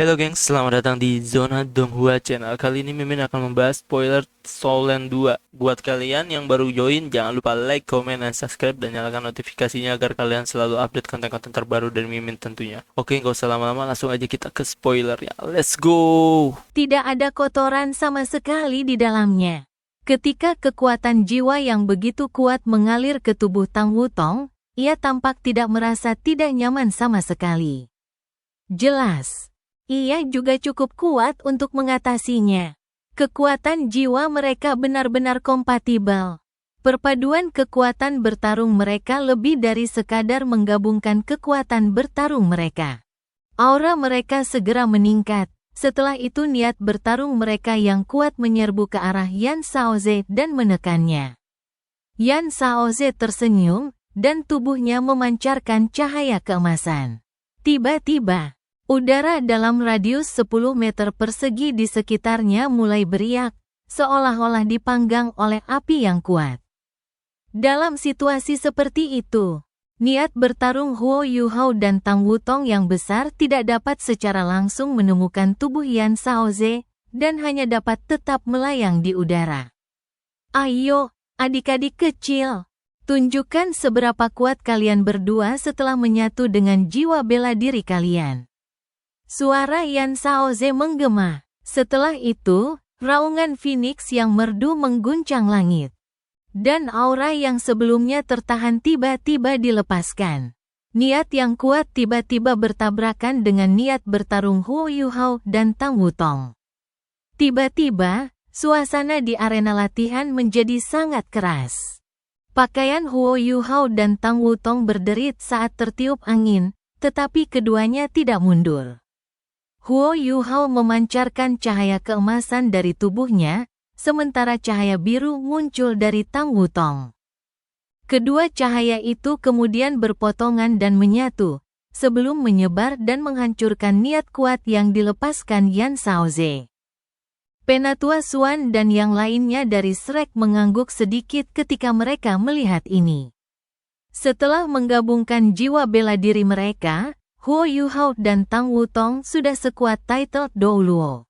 Halo gengs, selamat datang di Zona Donghua Channel. Kali ini Mimin akan membahas spoiler Soulland 2. Buat kalian yang baru join, jangan lupa like, comment, dan subscribe, dan nyalakan notifikasinya agar kalian selalu update konten-konten terbaru dari Mimin tentunya. Oke, gak usah lama-lama, langsung aja kita ke spoiler ya. Let's go! Tidak ada kotoran sama sekali di dalamnya. Ketika kekuatan jiwa yang begitu kuat mengalir ke tubuh Tang Wutong, ia tampak tidak merasa tidak nyaman sama sekali. Jelas, ia juga cukup kuat untuk mengatasinya. Kekuatan jiwa mereka benar-benar kompatibel. Perpaduan kekuatan bertarung mereka lebih dari sekadar menggabungkan kekuatan bertarung mereka. Aura mereka segera meningkat. Setelah itu niat bertarung mereka yang kuat menyerbu ke arah Yan Shaoze dan menekannya. Yan Shaoze tersenyum, dan tubuhnya memancarkan cahaya keemasan. Tiba-tiba, udara dalam radius 10 meter persegi di sekitarnya mulai beriak, seolah-olah dipanggang oleh api yang kuat. Dalam situasi seperti itu, niat bertarung Huo Yuhao dan Tang Wutong yang besar tidak dapat secara langsung menemukan tubuh Yan Shaoze, dan hanya dapat tetap melayang di udara. Ayo, adik-adik kecil, tunjukkan seberapa kuat kalian berdua setelah menyatu dengan jiwa bela diri kalian. Suara Yan Shaoze menggema. Setelah itu, raungan Phoenix yang merdu mengguncang langit. Dan aura yang sebelumnya tertahan tiba-tiba dilepaskan. Niat yang kuat tiba-tiba bertabrakan dengan niat bertarung Huo Yuhao dan Tang Wutong. Tiba-tiba, suasana di arena latihan menjadi sangat keras. Pakaian Huo Yuhao dan Tang Wutong berderit saat tertiup angin, tetapi keduanya tidak mundur. Huo Yuhao memancarkan cahaya keemasan dari tubuhnya, sementara cahaya biru muncul dari Tang Wutong. Kedua cahaya itu kemudian berpotongan dan menyatu, sebelum menyebar dan menghancurkan niat kuat yang dilepaskan Yan Shaoze. Penatua Xuan dan yang lainnya dari Shrek mengangguk sedikit ketika mereka melihat ini. Setelah menggabungkan jiwa bela diri mereka, Huo Yuhao dan Tang Wutong sudah sekuat title Douluo.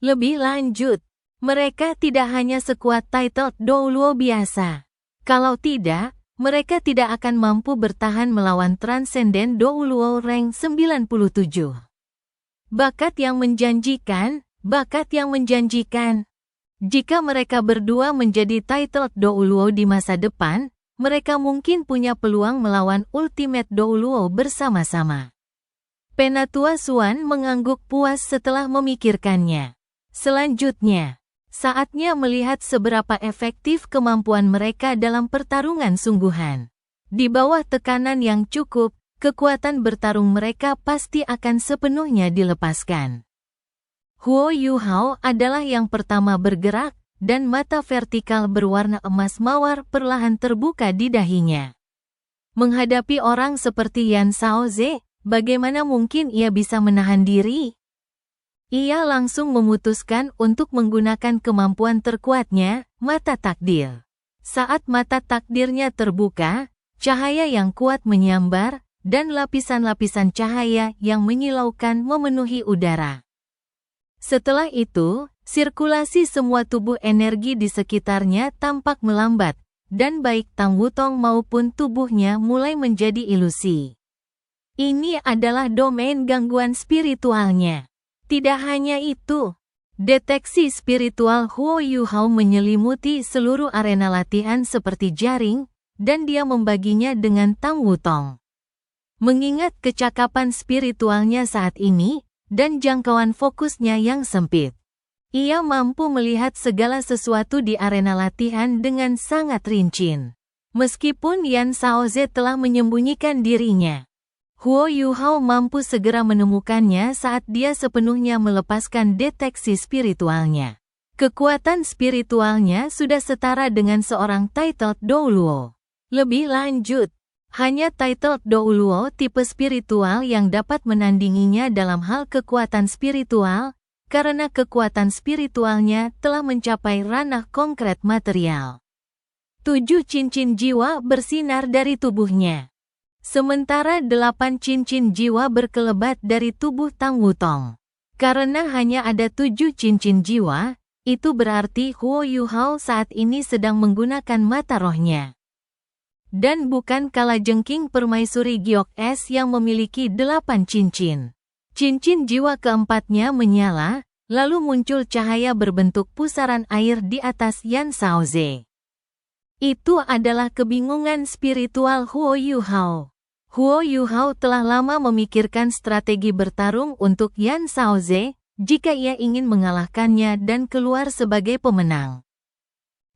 Lebih lanjut, mereka tidak hanya sekuat title Douluo biasa. Kalau tidak, mereka tidak akan mampu bertahan melawan Transcendent Douluo rank 97. Bakat yang menjanjikan, bakat yang menjanjikan. Jika mereka berdua menjadi title Douluo di masa depan, mereka mungkin punya peluang melawan Ultimate Douluo bersama-sama. Penatua Xuan mengangguk puas setelah memikirkannya. Selanjutnya, saatnya melihat seberapa efektif kemampuan mereka dalam pertarungan sungguhan. Di bawah tekanan yang cukup, kekuatan bertarung mereka pasti akan sepenuhnya dilepaskan. Huo Yuhao adalah yang pertama bergerak, dan mata vertikal berwarna emas mawar perlahan terbuka di dahinya. Menghadapi orang seperti Yan Shaoze, bagaimana mungkin ia bisa menahan diri? Ia langsung memutuskan untuk menggunakan kemampuan terkuatnya, mata takdir. Saat mata takdirnya terbuka, cahaya yang kuat menyambar, dan lapisan-lapisan cahaya yang menyilaukan memenuhi udara. Setelah itu, sirkulasi semua tubuh energi di sekitarnya tampak melambat, dan baik Tang Wutong maupun tubuhnya mulai menjadi ilusi. Ini adalah domain gangguan spiritualnya. Tidak hanya itu, deteksi spiritual Huo Yuhao menyelimuti seluruh arena latihan seperti jaring, dan dia membaginya dengan Tang Wutong. Mengingat kecakapan spiritualnya saat ini, dan jangkauan fokusnya yang sempit, ia mampu melihat segala sesuatu di arena latihan dengan sangat rinci. Meskipun Yan Shaoze telah menyembunyikan dirinya, Huo Yuhao mampu segera menemukannya saat dia sepenuhnya melepaskan deteksi spiritualnya. Kekuatan spiritualnya sudah setara dengan seorang title Douluo. Lebih lanjut, hanya title Douluo tipe spiritual yang dapat menandinginya dalam hal kekuatan spiritual, karena kekuatan spiritualnya telah mencapai ranah konkret material. 7 cincin jiwa bersinar dari tubuhnya. Sementara 8 cincin jiwa berkelebat dari tubuh Tang Wutong. Karena hanya ada 7 cincin jiwa, itu berarti Huo Yuhao saat ini sedang menggunakan mata rohnya. Dan bukan kalajengking permaisuri Giok Es yang memiliki 8 cincin. Cincin jiwa keempatnya menyala, lalu muncul cahaya berbentuk pusaran air di atas Yan Shaoze. Itu adalah kebingungan spiritual Huo Yuhao. Huo Yuhao telah lama memikirkan strategi bertarung untuk Yan Shaoze, jika ia ingin mengalahkannya dan keluar sebagai pemenang.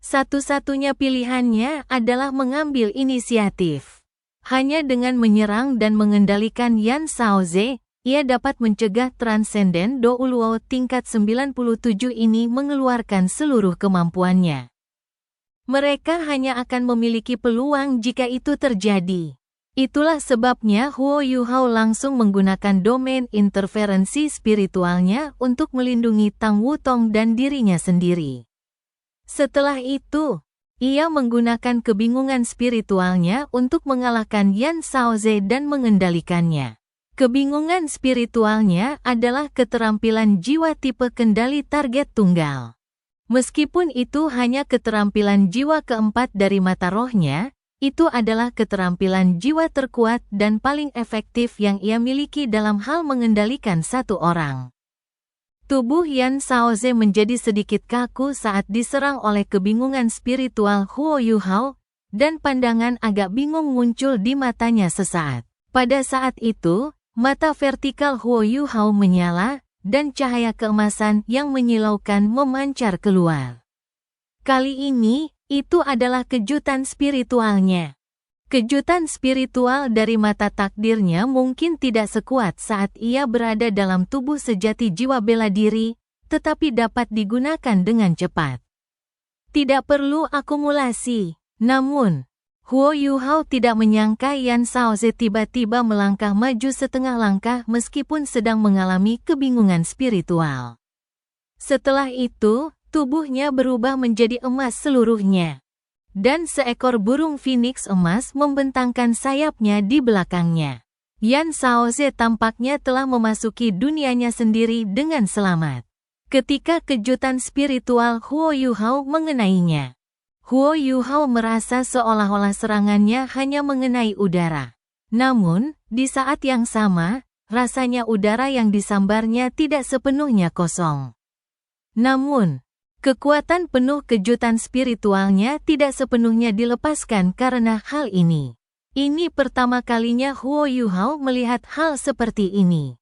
Satu-satunya pilihannya adalah mengambil inisiatif. Hanya dengan menyerang dan mengendalikan Yan Shaoze, ia dapat mencegah Transcendent Douluo tingkat 97 ini mengeluarkan seluruh kemampuannya. Mereka hanya akan memiliki peluang jika itu terjadi. Itulah sebabnya Huo Yuhao langsung menggunakan domain interferensi spiritualnya untuk melindungi Tang Wutong dan dirinya sendiri. Setelah itu, ia menggunakan kebingungan spiritualnya untuk mengalahkan Yan Shaoze dan mengendalikannya. Kebingungan spiritualnya adalah keterampilan jiwa tipe kendali target tunggal. Meskipun itu hanya keterampilan jiwa keempat dari mata rohnya, itu adalah keterampilan jiwa terkuat dan paling efektif yang ia miliki dalam hal mengendalikan satu orang. Tubuh Yan Shaoze menjadi sedikit kaku saat diserang oleh kebingungan spiritual Huo Yuhao, dan pandangan agak bingung muncul di matanya sesaat. Pada saat itu, mata vertikal Huo Yuhao menyala, dan cahaya keemasan yang menyilaukan memancar keluar. Kali ini, itu adalah kejutan spiritualnya. Kejutan spiritual dari mata takdirnya mungkin tidak sekuat saat ia berada dalam tubuh sejati jiwa bela diri, tetapi dapat digunakan dengan cepat. Tidak perlu akumulasi. Namun, Huo Yuhao tidak menyangka Yan Shaoze tiba-tiba melangkah maju setengah langkah meskipun sedang mengalami kebingungan spiritual. Setelah itu, tubuhnya berubah menjadi emas seluruhnya. Dan seekor burung phoenix emas membentangkan sayapnya di belakangnya. Yan Shaoze tampaknya telah memasuki dunianya sendiri dengan selamat. Ketika kejutan spiritual Huo Yuhao mengenainya, Huo Yuhao merasa seolah-olah serangannya hanya mengenai udara. Namun, di saat yang sama, rasanya udara yang disambarnya tidak sepenuhnya kosong. Namun, kekuatan penuh kejutan spiritualnya tidak sepenuhnya dilepaskan karena hal ini. Ini pertama kalinya Huo Yuhao melihat hal seperti ini.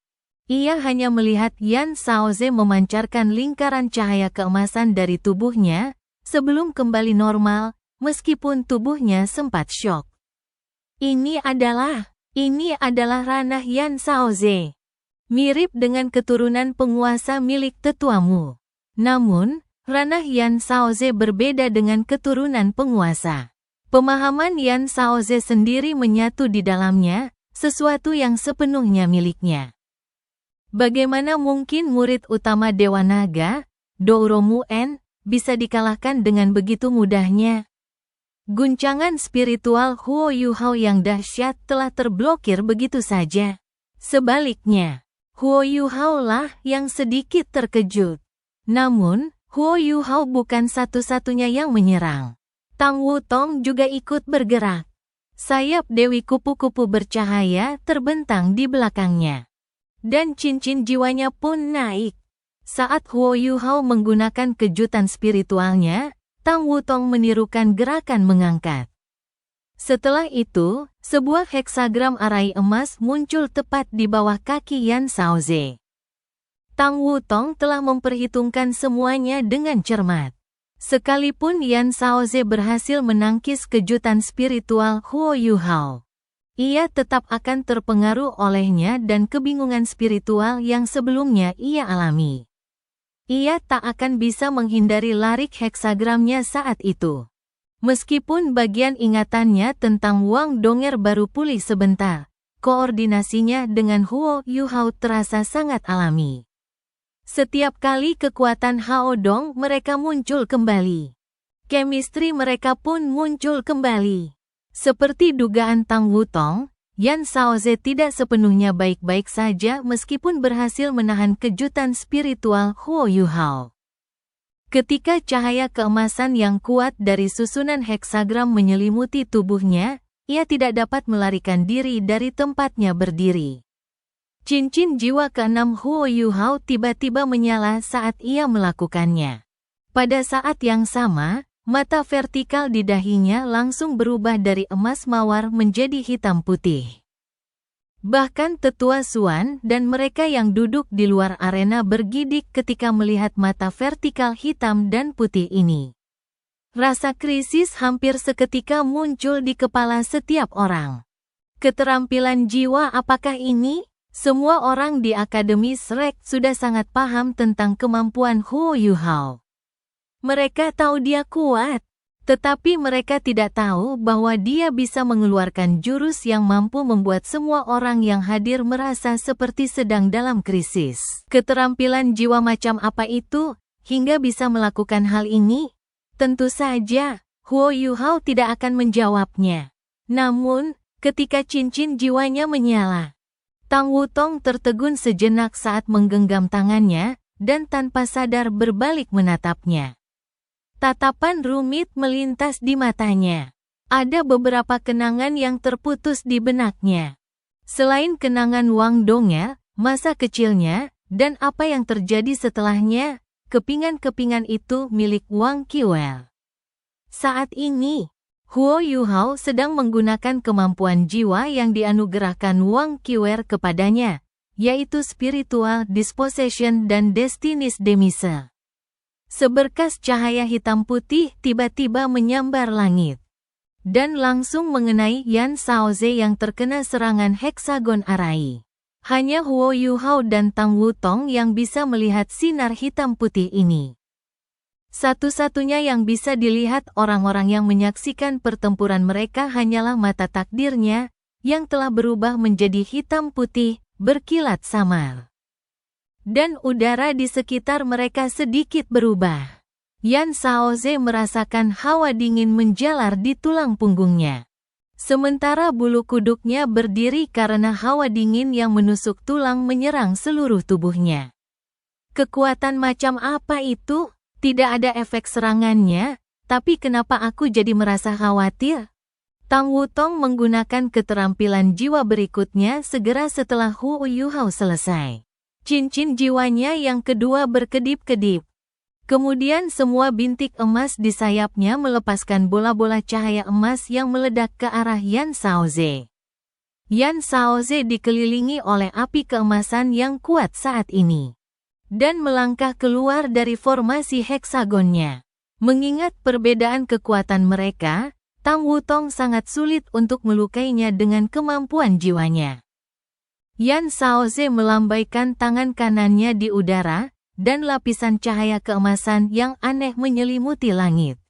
Ia hanya melihat Yan Shaoze memancarkan lingkaran cahaya keemasan dari tubuhnya, sebelum kembali normal, meskipun tubuhnya sempat syok. Ini adalah ranah Yan Shaoze. Mirip dengan keturunan penguasa milik tetuamu. Namun, ranah Yan Shaoze berbeda dengan keturunan penguasa. Pemahaman Yan Shaoze sendiri menyatu di dalamnya, sesuatu yang sepenuhnya miliknya. Bagaimana mungkin murid utama Dewa Naga, Douro En, bisa dikalahkan dengan begitu mudahnya? Guncangan spiritual Huo Yuhao yang dahsyat telah terblokir begitu saja. Sebaliknya, Huo Yuhao lah yang sedikit terkejut. Namun, Huo Yuhao bukan satu-satunya yang menyerang. Tang Wutong juga ikut bergerak. Sayap Dewi kupu-kupu bercahaya terbentang di belakangnya. Dan cincin jiwanya pun naik. Saat Huo Yuhao menggunakan kejutan spiritualnya, Tang Wutong menirukan gerakan mengangkat. Setelah itu, sebuah heksagram arai emas muncul tepat di bawah kaki Yan Shaoze. Tang Wutong telah memperhitungkan semuanya dengan cermat. Sekalipun Yan Shaoze berhasil menangkis kejutan spiritual Huo Yuhao, ia tetap akan terpengaruh olehnya dan kebingungan spiritual yang sebelumnya ia alami. Ia tak akan bisa menghindari larik heksagramnya saat itu. Meskipun bagian ingatannya tentang Wang Donger baru pulih sebentar, koordinasinya dengan Huo Yuhao terasa sangat alami. Setiap kali kekuatan Hao Dong mereka muncul kembali. Chemistry mereka pun muncul kembali. Seperti dugaan Tang Wutong, Yan Shaoze tidak sepenuhnya baik-baik saja meskipun berhasil menahan kejutan spiritual Huo Yuhao. Ketika cahaya keemasan yang kuat dari susunan heksagram menyelimuti tubuhnya, ia tidak dapat melarikan diri dari tempatnya berdiri. Cincin jiwa keenam Huo Yuhao tiba-tiba menyala saat ia melakukannya. Pada saat yang sama, mata vertikal di dahinya langsung berubah dari emas mawar menjadi hitam putih. Bahkan tetua Suan dan mereka yang duduk di luar arena bergidik ketika melihat mata vertikal hitam dan putih ini. Rasa krisis hampir seketika muncul di kepala setiap orang. Keterampilan jiwa apakah ini? Semua orang di Akademi Shrek sudah sangat paham tentang kemampuan Huo Yuhao. Mereka tahu dia kuat. Tetapi mereka tidak tahu bahwa dia bisa mengeluarkan jurus yang mampu membuat semua orang yang hadir merasa seperti sedang dalam krisis. Keterampilan jiwa macam apa itu, hingga bisa melakukan hal ini? Tentu saja, Huo Yuhao tidak akan menjawabnya. Namun, ketika cincin jiwanya menyala, Tang Wutong tertegun sejenak saat menggenggam tangannya, dan tanpa sadar berbalik menatapnya. Tatapan rumit melintas di matanya. Ada beberapa kenangan yang terputus di benaknya. Selain kenangan Wang Dongel, masa kecilnya, dan apa yang terjadi setelahnya, kepingan-kepingan itu milik Wang Qiwel. Saat ini, Huo Yuhao sedang menggunakan kemampuan jiwa yang dianugerahkan Wang Qiwel kepadanya, yaitu Spiritual Dispossession dan Destiny's Demise. Seberkas cahaya hitam putih tiba-tiba menyambar langit dan langsung mengenai Yan Shaoze yang terkena serangan heksagon arai. Hanya Huo Yuhao dan Tang Wutong yang bisa melihat sinar hitam putih ini. Satu-satunya yang bisa dilihat orang-orang yang menyaksikan pertempuran mereka hanyalah mata takdirnya yang telah berubah menjadi hitam putih, berkilat samar. Dan udara di sekitar mereka sedikit berubah. Yan Shaoze merasakan hawa dingin menjalar di tulang punggungnya. Sementara bulu kuduknya berdiri karena hawa dingin yang menusuk tulang menyerang seluruh tubuhnya. Kekuatan macam apa itu? Tidak ada efek serangannya, tapi kenapa aku jadi merasa khawatir? Tang Wutong menggunakan keterampilan jiwa berikutnya segera setelah Huo Yuhao selesai. Cincin jiwanya yang kedua berkedip-kedip. Kemudian semua bintik emas di sayapnya melepaskan bola-bola cahaya emas yang meledak ke arah Yan Shaoze. Yan Shaoze dikelilingi oleh api keemasan yang kuat saat ini. Dan melangkah keluar dari formasi heksagonnya. Mengingat perbedaan kekuatan mereka, Tang Wutong sangat sulit untuk melukainya dengan kemampuan jiwanya. Yan Shaoze melambaikan tangan kanannya di udara, dan lapisan cahaya keemasan yang aneh menyelimuti langit.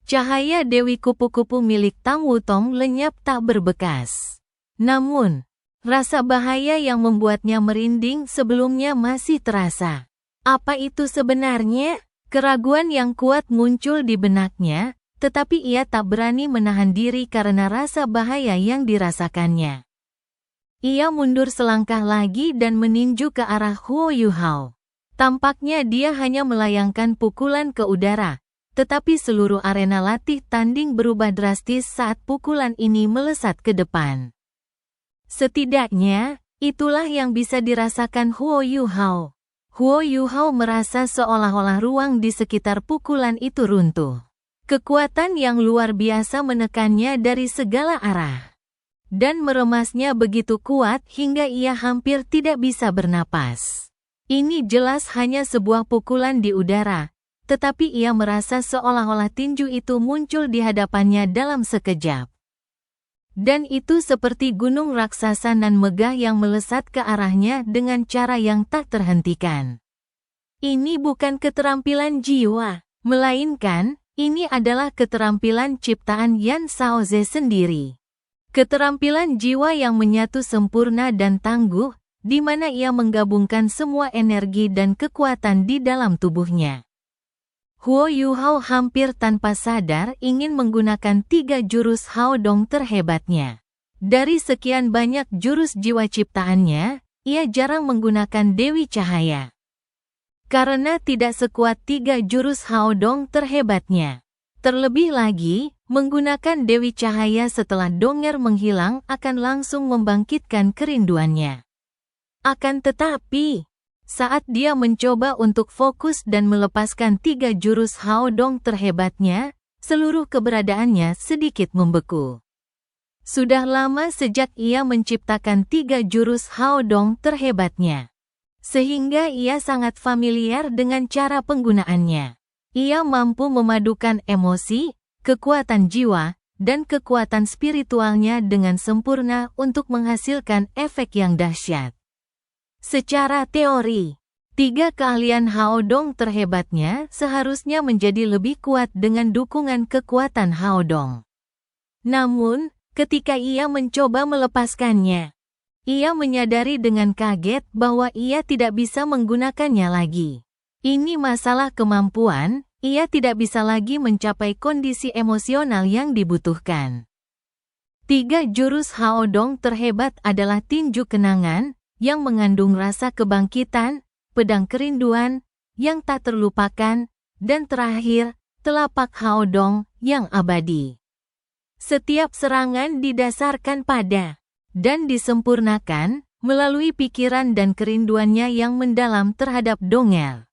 Cahaya Dewi Kupu-Kupu milik Tang Wutong lenyap tak berbekas. Namun, rasa bahaya yang membuatnya merinding sebelumnya masih terasa. Apa itu sebenarnya? Keraguan yang kuat muncul di benaknya, tetapi ia tak berani menahan diri karena rasa bahaya yang dirasakannya. Ia mundur selangkah lagi dan meninju ke arah Huo Yuhao. Tampaknya dia hanya melayangkan pukulan ke udara, tetapi seluruh arena latih tanding berubah drastis saat pukulan ini melesat ke depan. Setidaknya, itulah yang bisa dirasakan Huo Yuhao. Huo Yuhao merasa seolah-olah ruang di sekitar pukulan itu runtuh. Kekuatan yang luar biasa menekannya dari segala arah. Dan meremasnya begitu kuat hingga ia hampir tidak bisa bernapas. Ini jelas hanya sebuah pukulan di udara, tetapi ia merasa seolah-olah tinju itu muncul di hadapannya dalam sekejap. Dan itu seperti gunung raksasa nan megah yang melesat ke arahnya dengan cara yang tak terhentikan. Ini bukan keterampilan jiwa, melainkan ini adalah keterampilan ciptaan Yan Shaoze sendiri. Keterampilan jiwa yang menyatu sempurna dan tangguh, di mana ia menggabungkan semua energi dan kekuatan di dalam tubuhnya. Huo Yuhao hampir tanpa sadar ingin menggunakan 3 jurus Hao Dong terhebatnya. Dari sekian banyak jurus jiwa ciptaannya, ia jarang menggunakan Dewi Cahaya. Karena tidak sekuat 3 jurus Hao Dong terhebatnya. Terlebih lagi, menggunakan Dewi Cahaya setelah Donger menghilang akan langsung membangkitkan kerinduannya. Akan tetapi, saat dia mencoba untuk fokus dan melepaskan 3 jurus Hao Dong terhebatnya, seluruh keberadaannya sedikit membeku. Sudah lama sejak ia menciptakan 3 jurus Hao Dong terhebatnya, sehingga ia sangat familiar dengan cara penggunaannya. Ia mampu memadukan emosi, kekuatan jiwa, dan kekuatan spiritualnya dengan sempurna untuk menghasilkan efek yang dahsyat. Secara teori, 3 keahlian Hao Dong terhebatnya seharusnya menjadi lebih kuat dengan dukungan kekuatan Hao Dong. Namun, ketika ia mencoba melepaskannya, ia menyadari dengan kaget bahwa ia tidak bisa menggunakannya lagi. Ini masalah kemampuan, ia tidak bisa lagi mencapai kondisi emosional yang dibutuhkan. 3 jurus Hao Dong terhebat adalah tinju kenangan, yang mengandung rasa kebangkitan, pedang kerinduan, yang tak terlupakan, dan terakhir, telapak Hao Dong, yang abadi. Setiap serangan didasarkan pada, dan disempurnakan, melalui pikiran dan kerinduannya yang mendalam terhadap Donger.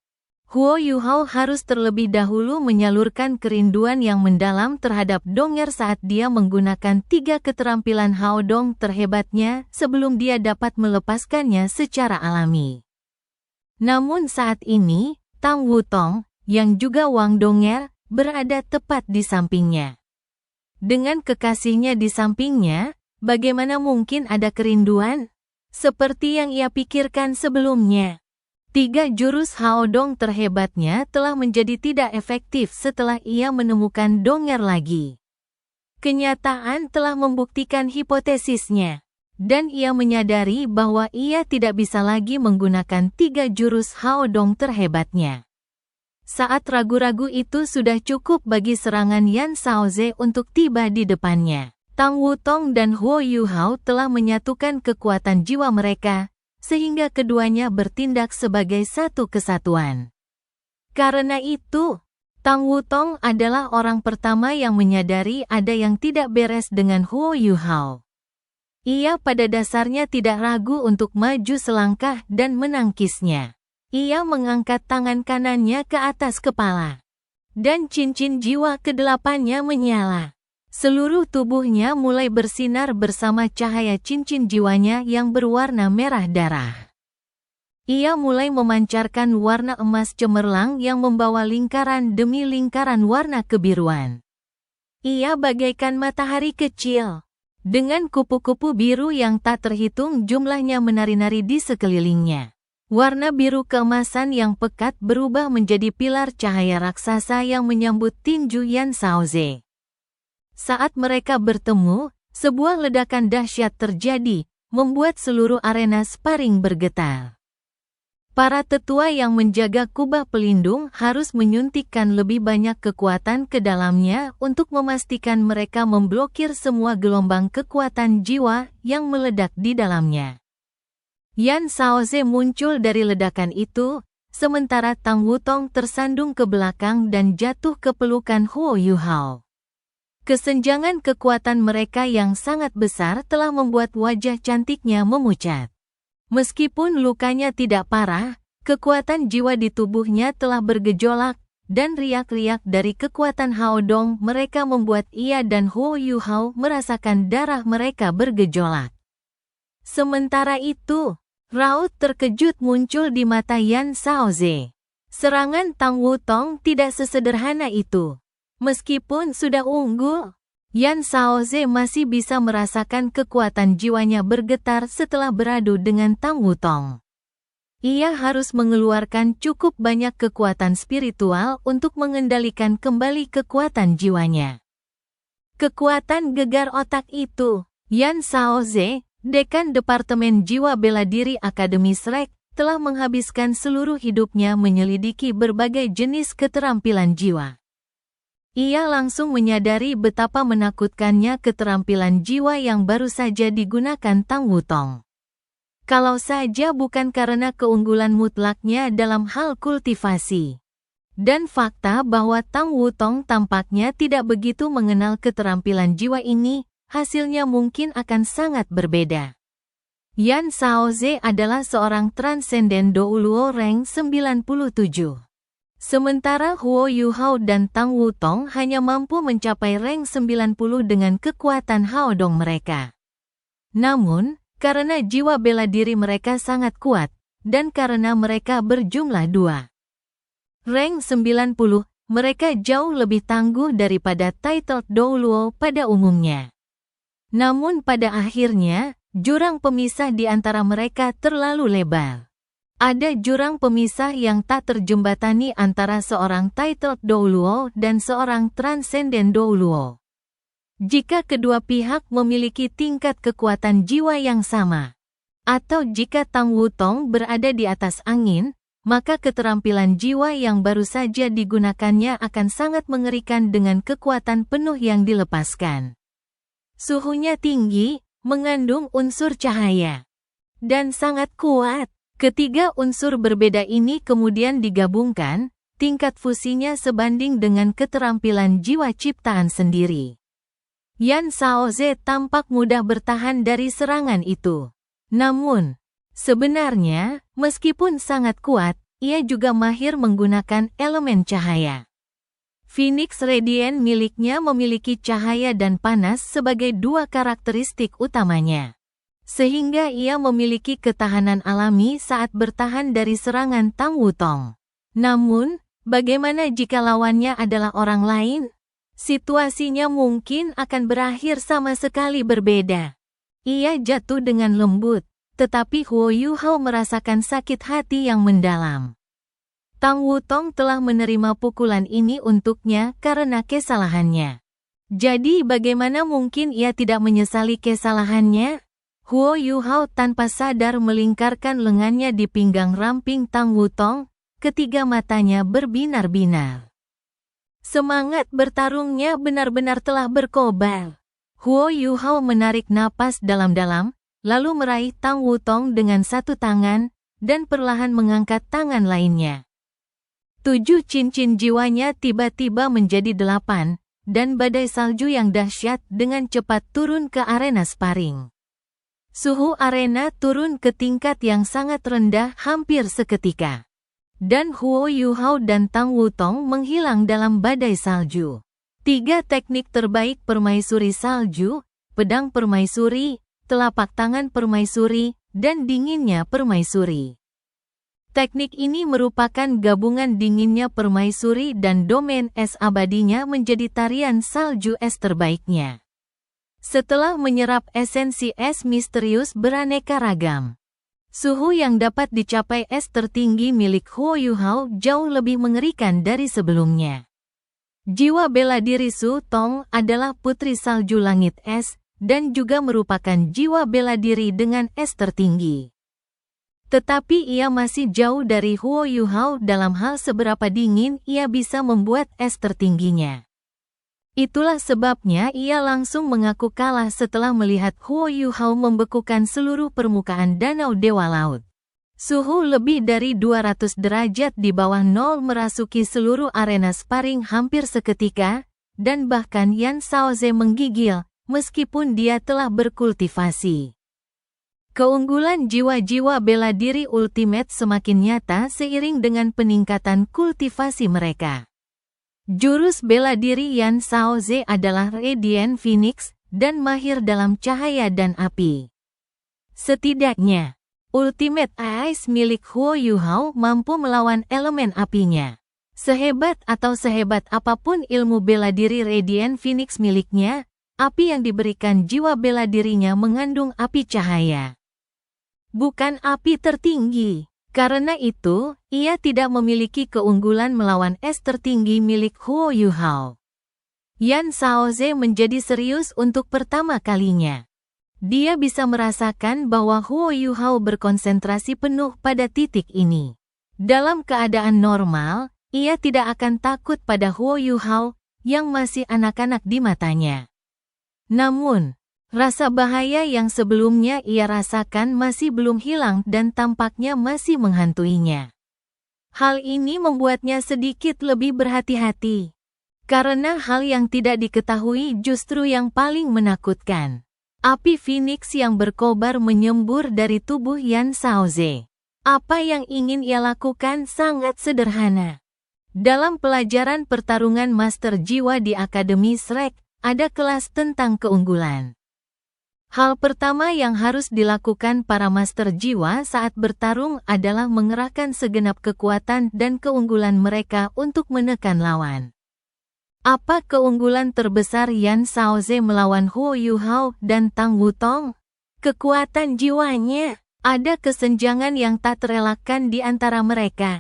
Huo Yuhao harus terlebih dahulu menyalurkan kerinduan yang mendalam terhadap Donger saat dia menggunakan 3 keterampilan Hao Dong terhebatnya sebelum dia dapat melepaskannya secara alami. Namun saat ini, Tang Wutong, yang juga Wang Donger, berada tepat di sampingnya. Dengan kekasihnya di sampingnya, bagaimana mungkin ada kerinduan? Seperti yang ia pikirkan sebelumnya. 3 jurus Hao Dong terhebatnya telah menjadi tidak efektif setelah ia menemukan Donger lagi. Kenyataan telah membuktikan hipotesisnya, dan ia menyadari bahwa ia tidak bisa lagi menggunakan 3 jurus Hao Dong terhebatnya. Saat ragu-ragu itu sudah cukup bagi serangan Yan Shaoze untuk tiba di depannya. Tang Wutong dan Huo Yuhao telah menyatukan kekuatan jiwa mereka, sehingga keduanya bertindak sebagai satu kesatuan. Karena itu, Tang Wutong adalah orang pertama yang menyadari ada yang tidak beres dengan Huo Yuhao. Ia pada dasarnya tidak ragu untuk maju selangkah dan menangkisnya. Ia mengangkat tangan kanannya ke atas kepala, dan cincin jiwa ke-8-nya menyala. Seluruh tubuhnya mulai bersinar bersama cahaya cincin jiwanya yang berwarna merah darah. Ia mulai memancarkan warna emas cemerlang yang membawa lingkaran demi lingkaran warna kebiruan. Ia bagaikan matahari kecil, dengan kupu-kupu biru yang tak terhitung jumlahnya menari-nari di sekelilingnya. Warna biru keemasan yang pekat berubah menjadi pilar cahaya raksasa yang menyambut tinju Yan Shaoze. Saat mereka bertemu, sebuah ledakan dahsyat terjadi, membuat seluruh arena sparring bergetar. Para tetua yang menjaga kubah pelindung harus menyuntikkan lebih banyak kekuatan ke dalamnya untuk memastikan mereka memblokir semua gelombang kekuatan jiwa yang meledak di dalamnya. Yan Shaoze muncul dari ledakan itu, sementara Tang Wutong tersandung ke belakang dan jatuh ke pelukan Huo Yuhao. Kesenjangan kekuatan mereka yang sangat besar telah membuat wajah cantiknya memucat. Meskipun lukanya tidak parah, kekuatan jiwa di tubuhnya telah bergejolak, dan riak-riak dari kekuatan Hao Dong mereka membuat ia dan Huo Yuhao merasakan darah mereka bergejolak. Sementara itu, raut terkejut muncul di mata Yan Shaoze. Serangan Tang Wutong tidak sesederhana itu. Meskipun sudah unggul, Yan Shaoze masih bisa merasakan kekuatan jiwanya bergetar setelah beradu dengan Tang Wutong. Ia harus mengeluarkan cukup banyak kekuatan spiritual untuk mengendalikan kembali kekuatan jiwanya. Kekuatan gegar otak itu, Yan Shaoze, Dekan Departemen Jiwa Bela Diri Akademi Shrek, telah menghabiskan seluruh hidupnya menyelidiki berbagai jenis keterampilan jiwa. ia langsung menyadari betapa menakutkannya keterampilan jiwa yang baru saja digunakan Tang Wutong. Kalau saja bukan karena keunggulan mutlaknya dalam hal kultivasi. Dan fakta bahwa Tang Wutong tampaknya tidak begitu mengenal keterampilan jiwa ini, hasilnya mungkin akan sangat berbeda. Yan Shaoze adalah seorang transenden Douluo rank 97. Sementara Huo Yuhao dan Tang Wutong hanya mampu mencapai rank 90 dengan kekuatan Haodong mereka. Namun, karena jiwa bela diri mereka sangat kuat, dan karena mereka berjumlah 2 rank 90, mereka jauh lebih tangguh daripada titled Douluo pada umumnya. Namun pada akhirnya, jurang pemisah di antara mereka terlalu lebar. Ada jurang pemisah yang tak terjembatani antara seorang titled Douluo dan seorang transenden Douluo. Jika kedua pihak memiliki tingkat kekuatan jiwa yang sama, atau jika Tang Wutong berada di atas angin, maka keterampilan jiwa yang baru saja digunakannya akan sangat mengerikan dengan kekuatan penuh yang dilepaskan. Suhunya tinggi, mengandung unsur cahaya, dan sangat kuat. Ketiga unsur berbeda ini kemudian digabungkan, tingkat fusinya sebanding dengan keterampilan jiwa ciptaan sendiri. Yan Shaoze tampak mudah bertahan dari serangan itu. Namun, sebenarnya, meskipun sangat kuat, ia juga mahir menggunakan elemen cahaya. Phoenix Radiant miliknya memiliki cahaya dan panas sebagai dua karakteristik utamanya. Sehingga ia memiliki ketahanan alami saat bertahan dari serangan Tang Wutong. Namun, bagaimana jika lawannya adalah orang lain? Situasinya mungkin akan berakhir sama sekali berbeda. Ia jatuh dengan lembut, tetapi Huo Yuhao merasakan sakit hati yang mendalam. Tang Wutong telah menerima pukulan ini untuknya karena kesalahannya. Jadi bagaimana mungkin ia tidak menyesali kesalahannya? Huo Yuhao tanpa sadar melingkarkan lengannya di pinggang ramping Tang Wutong, ketiga matanya berbinar-binar. Semangat bertarungnya benar-benar telah berkobar. Huo Yuhao menarik napas dalam-dalam, lalu meraih Tang Wutong dengan satu tangan, dan perlahan mengangkat tangan lainnya. 7 cincin jiwanya tiba-tiba menjadi 8, dan badai salju yang dahsyat dengan cepat turun ke arena sparring. Suhu arena turun ke tingkat yang sangat rendah hampir seketika. Dan Huo Yuhao dan Tang Wutong menghilang dalam badai salju. 3 teknik terbaik permaisuri salju, pedang permaisuri, telapak tangan permaisuri, dan dinginnya permaisuri. Teknik ini merupakan gabungan dinginnya permaisuri dan domain es abadinya menjadi tarian salju es terbaiknya. Setelah menyerap esensi es misterius beraneka ragam, suhu yang dapat dicapai es tertinggi milik Huo Yuhao jauh lebih mengerikan dari sebelumnya. Jiwa bela diri Su Tong adalah putri salju langit es, dan juga merupakan jiwa bela diri dengan es tertinggi. Tetapi ia masih jauh dari Huo Yuhao dalam hal seberapa dingin ia bisa membuat es tertingginya. Itulah sebabnya ia langsung mengaku kalah setelah melihat Huo Yuhao membekukan seluruh permukaan danau Dewa Laut. Suhu lebih dari 200 derajat di bawah nol merasuki seluruh arena sparring hampir seketika, dan bahkan Yan Shaoze menggigil, meskipun dia telah berkultivasi. Keunggulan jiwa-jiwa bela diri ultimate semakin nyata seiring dengan peningkatan kultivasi mereka. Jurus bela diri Yan Shaoze adalah Radiant Phoenix, dan mahir dalam cahaya dan api. Setidaknya, Ultimate Ice milik Huo Yuhao mampu melawan elemen apinya. Sehebat atau sehebat apapun ilmu bela diri Radiant Phoenix miliknya, api yang diberikan jiwa bela dirinya mengandung api cahaya. Bukan api tertinggi. Karena itu, ia tidak memiliki keunggulan melawan es tertinggi milik Huo Yuhao. Yan Shaoze menjadi serius untuk pertama kalinya. Dia bisa merasakan bahwa Huo Yuhao berkonsentrasi penuh pada titik ini. Dalam keadaan normal, ia tidak akan takut pada Huo Yuhao, yang masih anak-anak di matanya. Namun, rasa bahaya yang sebelumnya ia rasakan masih belum hilang dan tampaknya masih menghantuinya. Hal ini membuatnya sedikit lebih berhati-hati. Karena hal yang tidak diketahui justru yang paling menakutkan. Api Phoenix yang berkobar menyembur dari tubuh Yan Shaoze. Apa yang ingin ia lakukan sangat sederhana. Dalam pelajaran pertarungan Master Jiwa di Akademi Shrek, ada kelas tentang keunggulan. Hal pertama yang harus dilakukan para Master Jiwa saat bertarung adalah mengerahkan segenap kekuatan dan keunggulan mereka untuk menekan lawan. Apa keunggulan terbesar Yan Shaoze melawan Huo Yuhao dan Tang Wutong? Kekuatan jiwanya. Ada kesenjangan yang tak terelakkan di antara mereka.